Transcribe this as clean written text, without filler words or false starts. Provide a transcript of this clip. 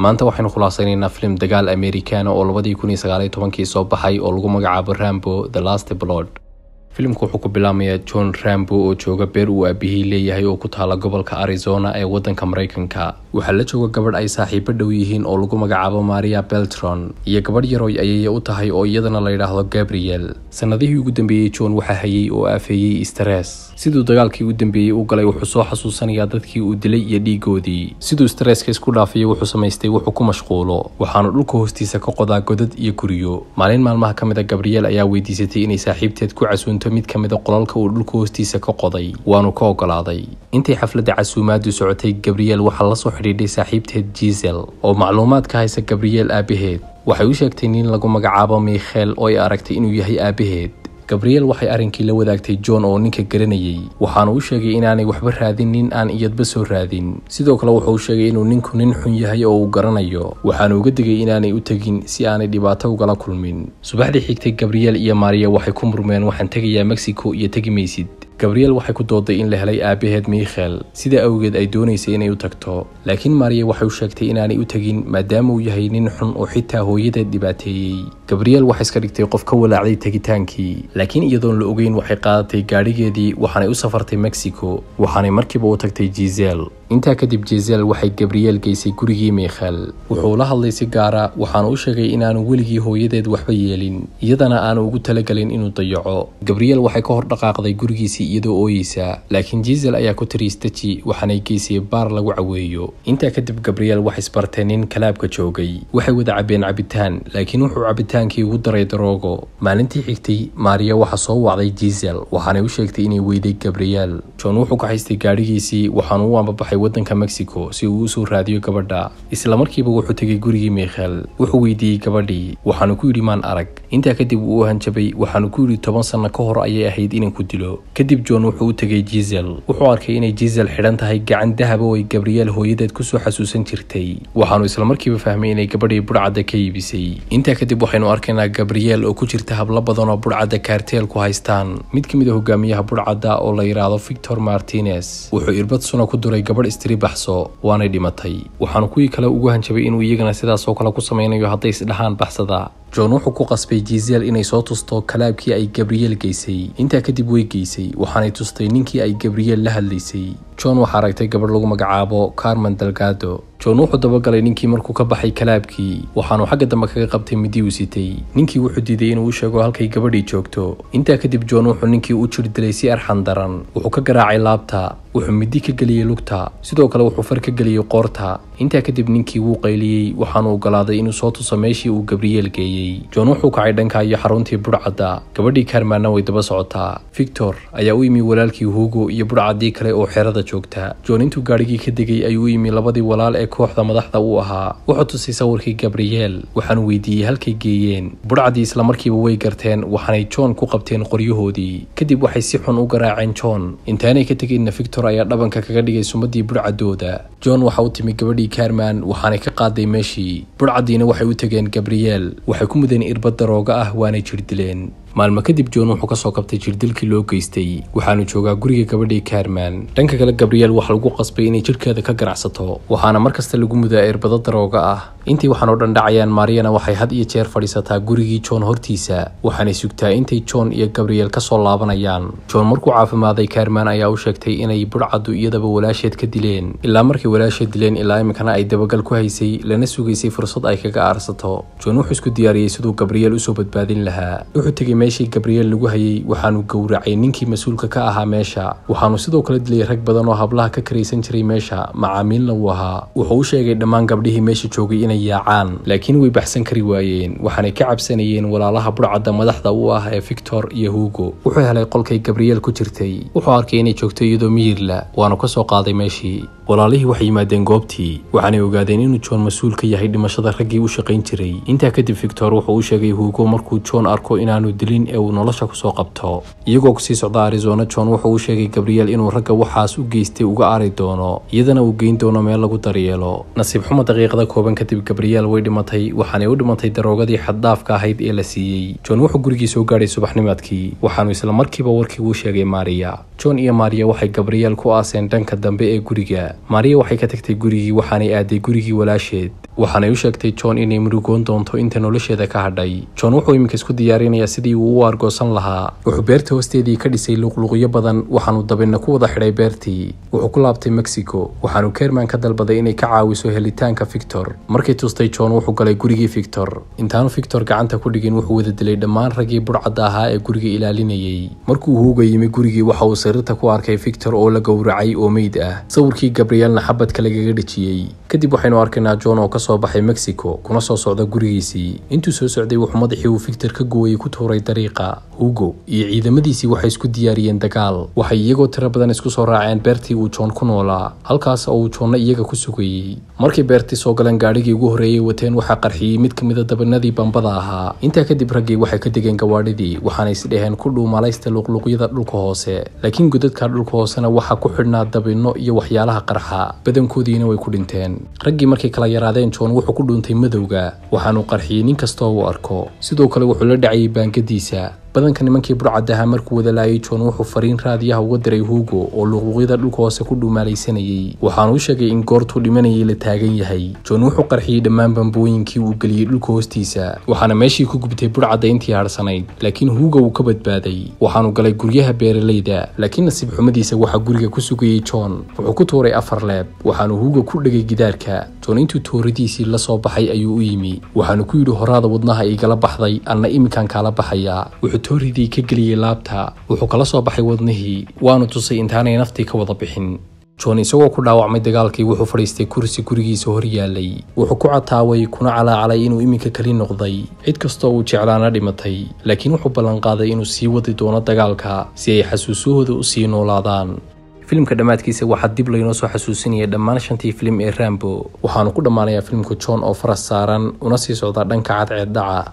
maanta waxaynu khulaasaynayna film dagaal American oo 2019 soo baxay oo lagu magacaabo Rambo The Last Blood. Filimku wuxuu ku bilaabmayaa John Rambo oo jooga beer uu aabihii leeyahay oo ku taala gobolka Arizona ee wadanka Mareykanka. Waxaa la jooga gabadh ay saaxiibo dhow yihiin oo lagu magacaabo Maria Beltran iyo gabadh yar oo ayay u tahay oo iyadana la yiraahdo Gabriel. Sanadihii ugu dambeeyay John waxa hayay oo aafeeyay stress. sidoo dagaalkii ugu dambeeyay uu galay wuxuu soo xasuusanayaa dadkii uu dilay iyo dhiigoodii. sidoo stresska isku dhaafay wuxuu sameystay wuxuu ku mashquulo waxaana dhulka hoostiisa ka qodaa godad iyo guriyo. maalin maalmaha kamid ah Gabriel ayaa weydiisatay inay saaxiibteed ku casuunto mid kamid ah qolalka uu dhulka hoostiisa ka qoday waanu ka ogolaaday. intii xafladda casuumaadu socotay Gabriel waxa la soo xiriiray saaxiibteed Giselle oo macluumaad ka haysa Gabriel aabaheed. waxay u sheegtay in lagu magacaabo Michael oo ay aragtay inuu yahay aabaheed. Gabriel waxay arinkii la wadaagtay John oo ninka garanayay waxaana uu sheegay inaanay waxba raadinin aan iyadba soo raadin. sidoo kale wuxuu sheegay inuu ninku nin xun yahay oo uu garanayo waxaana uga digay inaanay u tagin si aanay dhibaato uga la kulmin. subaxdii xigtay Gabriel iyo Maria waxay ku murmeen waxaan tagayaa Mexico iyo tagi maysid. Gabriel waxay ku dooday in la helay aabaheed Michael sida awgeed ay doonaysay inay u tagto laakiin Maria waxay u sheegtay inaanay u tagin maadaama uu yahay nin xun oo xitaa hooyadeed dhibaateeyay. Gabriel waxay iska dhigtay qof ka walaacday tagitaankii laakiin iyadoon la ogeyn waxay qaadatay gaarigeedii waxaanay u safartay Mexico waxaanay markiiba u tagtay Giselle. intaa kadib Giselle waxay Gabriel geysay gurigii Michael. wuxuu la hadlay si gaar ah waxaana uu sheegay inaanu weligii hooyadeed waxba yeelin iyadana aanu ugu talagalin inuu dayaco. Gabriel waxay ka hor dhaqaaqday gurigiisii iyadoo ooyeysa laakiin Giselle ayaa ku tiriistaji waxaanay geysay baar lagu caweeyo. intaa kadib Gabriel waxay isbartay nin kalaabka joogay waxay wada cabeen cabitaan laakiin wuxuu cabitaankii ugu daray daroogo. maalintii xigtay Maria waxa soo wacday Giselle waxaanay u sheegtay inay weyday Gabriel. John wuxuu ka haystay gaarigiisii waxaana uu ambabaxay wadanka Mexico si uu u soo raadiyo gabadha. isla markiiba wuxuu tagay gurigii Michael wuxuu weydiiyay gabadhii waxaanu ku yiri maan arag. intaa kadib uu hanjabay waxaanu ku yiri 10 sano ka hor ayay ahayd inaan ku dilo. kadib John wuxuu u tagay Giselle wuxuu arkay inay Giselle xidhan tahay gacan dahab oo ay Gabriel hooyadeed ku soo xasuusan jirtay waxaanu isla markiiba fahmay inay gabadhii burcada ka iibisay. intaa kadib waxaynu arkaynaa Gabriel oo ku jirta habla badan oo burcada kaarteel ku haystaan. mid kamid ah hogaamiyaha burcada oo la yiraahdo Victor Martinez wuxuu irbad suna ku duray gabadh istiri baxso waanay dhimatay. waxaanu kuwii kale ugu hanjabay inuu iyagana sidaas oo kale ku sameynayo hadday isdhahaan baxsada. John wuxuu ku qasbay Giselle inay soo tusto kalaabkii ay Gabriel geysay. intaa kadib way geysay waxaanay tustay ninkii ay Gabriel la hadlaysay. John waxa aragtay gabadh lagu magacaabo Carmen Delgado. John wuxuu dabagalay ninkii markuu ka baxay kalaabkii waxaanu xagga dambe kaga qabtay midi uu sitay. ninkii wuxuu diiday inuu u sheego halkay gabadhii joogto. intaa kadib John wuxuu ninkii u jir dilay si arxan daran wuxuu ka garaacay laabta wuxuu midi ka galiyay lugta sidoo kale wuxuu far ka galiyay qoorta. intaa kadib ninkii wuu qayliyay waxaanu ogolaaday inuu soo tuso meeshii uu Gabriel geeyay. John wuxuu kacay dhanka iyo xaruntii burcada gabadhii Carmen way daba socotaa. Victor ayaa u yimi walaalkii Hugo iyo burcadii kale oo xeerada joogta. John intuu gaarigii ka degay ayuu u yimi labadii walaal ee kooxda madaxda u ahaa wuxuu tusay sawirkii Gabriel waxaanu weydiiyay halkay geeyeen. burcadii isla markiiba way garteen waxaanay John ku qabteen qoryahoodii. kadib waxay si xun u garaaceen John. intaanay ka tageen Victor ayaa dhabanka kaga dhigay sumadii burcadooda. John waxa uu timi gabadhii Carmen waxaanay ka qaaday meeshii. burcadiina waxay u tageen Gabriel waxay ku mudeen irbad darooga ah waanay jir dileen. maalmo kadib John wuxuu ka soo qabtay jirdilkii loo geystay waxaanu joogaa guriga gabadhii Carmen. dhanka kale Gabriel waxa lagu qasbay inay jirkeeda ka ganacsato waxaana markasta lagu mudaa irbado darooga ah. intii waxaan oo dhan dhacayaan Mariana waxay had iyo jeer fadhiisataa gurigii John hortiisa waxaanay sugtaa intay John iyo Gabriel ka soo laabanayaan. John markuu caafimaaday Carmen ayaa u sheegtay inay burcadu iyadaba walaasheed ka dileen ilaa markii walaasheed dileen ilaa imikana ay dabagal ku haysay lana sugaysay fursad ay kaga aarsato. John wuxuu isku diyaariyay siduu Gabriel u soo badbaadin lahaa. wuxuu tagay meeshii Gabriel lagu hayay waxaanu gowracay ninkii mas'uulka ka ahaa meesha. waxaanu sidoo kale dilay rag badan oo hablaha ka kareysan jiray meesha macaamiilna uu ahaa. wuxuu u sheegay dhammaan gabdhihii meesha joogay inay yaacaan laakiin way baxsan kari waayeen waxaanay ka cabsanayeen walaalaha burcada madaxda u ah ee Victor iyo Hugo. wuxuu helay qolkay Gabriel ku jirtay wuxuu arkay inay joogto iyadoo miyirla waana ka soo qaaday meeshii. walaalihii waxay yimaadeen goobtii waxaanay ogaadeen inuu John mas'uul ka yahay dhimashada raggii u shaqayn jiray. intaa kadib Victor wuxuu u sheegay Hugo markuu John arko inaanu dilin fulin ee uu nolosha ku soo qabto iyagoo kusii socda Arizona. John wuxuu u sheegay Gabrielle inuu ragga waxaas u geystay uga aari doono iyadana uu geyn doono meel lagu daryeelo. nasiib xumo daqiiqada kooban kadib Gabrielle way dhimatay waxaana u dhimatay daroogadii xad dhaafka ahayd ee la siiyay. John wuxuu gurigiisa u gaaray subaxnimadkii waxaanu isla markiiba warkii u sheegay Maria. John iyo Maria waxay Gabrielle ku aaseen dhanka dambe ee guriga. Maria waxay ka tagtay gurigii waxaanay aaday gurigii walaasheed waxaanay u sheegtay John inay murugoon doonto inta nolosheeda ka hadhay. John wuxuu iminka isku diyaarinayaa sidii uu u argoosan lahaa. wuxuu beerta hoosteedii ka dhisay luqluqyo badan waxaanu dabinna ku wada xidhay beertii. wuxuu ku laabtay Mexico waxaanu Kerman ka dalbaday inay ka caawiso helitaanka Victor. markay tustay John wuxuu galay gurigii Victor. intaanu Victor gacanta ku dhigin wuxuu wada dilay dhammaan raggii burcadda ahaa ee guriga ilaalinayay. markuu Hugo yimi gurigii waxa uu sariirta ku arkay Victor oo la gowracay oo meyd ah. sawirkii Gabrielle xabadka lagaga dhijiyay. kadib waxaynu arkaynaa John oo ka soo baxay Mexico kuna soo socda gurigiisii. intuu soo socday wuxuu madaxii uu Victor ka gooyay ku tuuray dariiqa. Hugo iyo ciidamadiisii waxay isku diyaariyeen dagaal. waxay iyagoo tiro badan isku soo raaceen beertii uu John ku noolaa halkaas oo uu John iyaga ku sugayay. markii beertii soo galeen gaadhigii ugu horeeyay wateen waxaa qarxiyay mid ka mid ah dabanadii bambada ahaa. intaa kadib raggii waxay ka degeen gawaadhidii waxaana is dhaheen ku dhuumalaysta luqluqyada dhulka hoose. laakiin godadka dhulka hoosena waxaa ku xidhnaa dabinno iyo waxyaalaha qarxa badankoodiina way ku dhinteen. raggii markay kala yaraadeen John wuxuu ku dhuuntay madowga waxaanu qarxiyay nin kasta oo uu arko. sidoo kale wuxuu la dhacay baangadiisa. badanka nimankii burcadaha markuu wada laayay John wuxuu fariin raadiyaha uga diray Hugo oo luqluqyada dhulka hoose ku dhuumaalaysanayay. waxaanu u sheegay in goortuu dhimanayay la taagan yahay. John wuxuu qarxiyay dhammaan bambooyinkii uu geliyay dhulka hoostiisa waxaana meeshii ku gubtay burcadda intii harsanayd. laakiin Hugo wuu ka badbaaday waxaanu galay guryaha beeralayda. laakiin nasiib xumadiisa waxaa guriga ku sugayay John. wuxuu ku tuuray 4 leeb waxaanu Hugo ku dhigay gidaarka. John intuu tooradiisii la soo baxay ayuu u yimi waxaanu ku yidhi horaada wadnaha igala baxday anna iminkaan kaala baxaya. tooridii ka geliyay laabta wuxuu kala soo baxay wadnihii waanu tusay intaanay naftii ka wada bixin. John isagoo ku dhaawacmay dagaalkii wuxuu fadhiistay kursi gurigiisa hor yaalay. wuxuu ku cataaway kuna calaacalay inuu iminka kali noqday cid kastoo uu jeclaana dhimatay. laakiin wuxuu ballan qaaday inuu sii wadi doono dagaalka si ay xasuusahooda u sii noolaadaan. filimka dhammaadkiisa waxaa dib laynoo soo xasuusinaya dhammaan 5tii filim ee Rambo waxaanu ku dhammaanayaa filimka John oo faras saaran una sii socda dhanka cadceed dhaca.